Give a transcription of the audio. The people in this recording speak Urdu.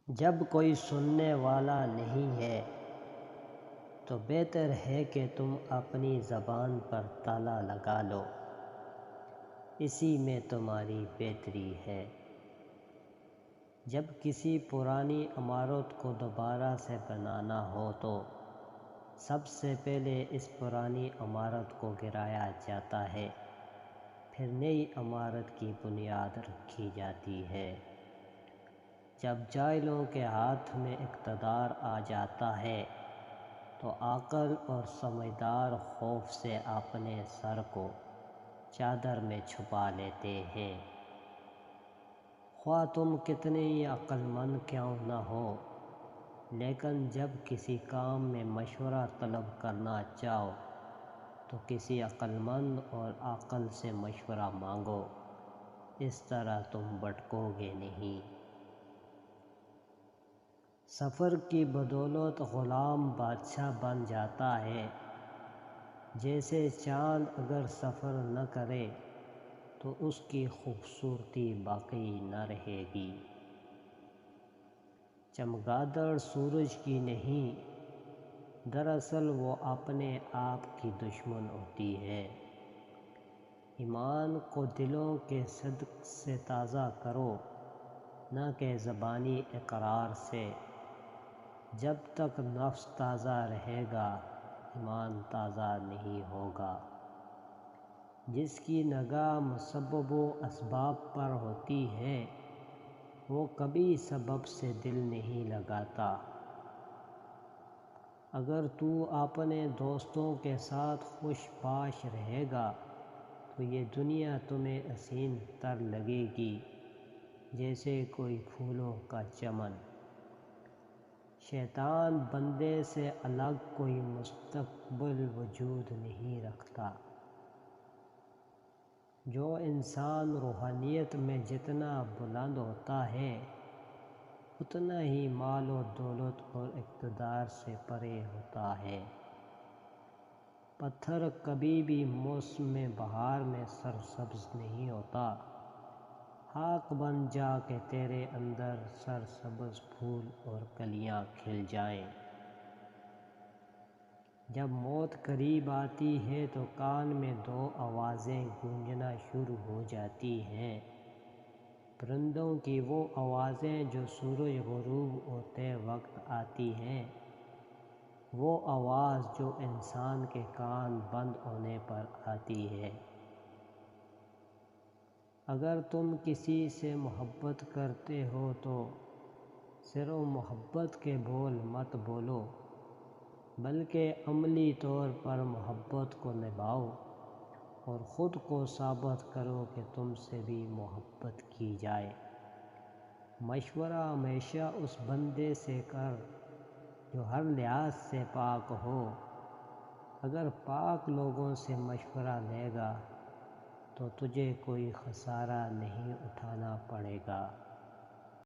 جب کوئی سننے والا نہیں ہے تو بہتر ہے کہ تم اپنی زبان پر تالا لگا لو، اسی میں تمہاری بہتری ہے۔ جب کسی پرانی عمارت کو دوبارہ سے بنانا ہو تو سب سے پہلے اس پرانی عمارت کو گرایا جاتا ہے، پھر نئی عمارت کی بنیاد رکھی جاتی ہے۔ جب جاہلوں کے ہاتھ میں اقتدار آ جاتا ہے تو عاقل اور سمجھدار خوف سے اپنے سر کو چادر میں چھپا لیتے ہیں۔ خواہ تم کتنے ہی عقل مند کیوں نہ ہو، لیکن جب کسی کام میں مشورہ طلب کرنا چاہو تو کسی عقل مند اور عاقل سے مشورہ مانگو، اس طرح تم بھٹکو گے نہیں۔ سفر کی بدولت غلام بادشاہ بن جاتا ہے۔ جیسے چاند اگر سفر نہ کرے تو اس کی خوبصورتی باقی نہ رہے گی۔ چمگادڑ سورج کی نہیں، دراصل وہ اپنے آپ کی دشمن ہوتی ہے۔ ایمان کو دلوں کے صدق سے تازہ کرو، نہ کہ زبانی اقرار سے۔ جب تک نفس تازہ رہے گا ایمان تازہ نہیں ہوگا۔ جس کی نگاہ مسبب و اسباب پر ہوتی ہے وہ کبھی سبب سے دل نہیں لگاتا۔ اگر تو اپنے دوستوں کے ساتھ خوش باش رہے گا تو یہ دنیا تمہیں حسین تر لگے گی، جیسے کوئی پھولوں کا چمن۔ شیطان بندے سے الگ کوئی مستقل وجود نہیں رکھتا۔ جو انسان روحانیت میں جتنا بلند ہوتا ہے اتنا ہی مال و دولت اور اقتدار سے پرے ہوتا ہے۔ پتھر کبھی بھی موسم بہار میں سرسبز نہیں ہوتا۔ خاک بن جا کہ تیرے اندر سرسبز پھول اور کلیاں کھل جائیں۔ جب موت قریب آتی ہے تو کان میں دو آوازیں گونجنا شروع ہو جاتی ہیں۔ پرندوں کی وہ آوازیں جو سورج غروب ہوتے وقت آتی ہیں، وہ آواز جو انسان کے کان بند ہونے پر آتی ہے۔ اگر تم کسی سے محبت کرتے ہو تو صرف محبت کے بول مت بولو، بلکہ عملی طور پر محبت کو نبھاؤ اور خود کو ثابت کرو کہ تم سے بھی محبت کی جائے۔ مشورہ ہمیشہ اس بندے سے کر جو ہر لحاظ سے پاک ہو۔ اگر پاک لوگوں سے مشورہ لے گا تو تجھے کوئی خسارہ نہیں اٹھانا پڑے گا۔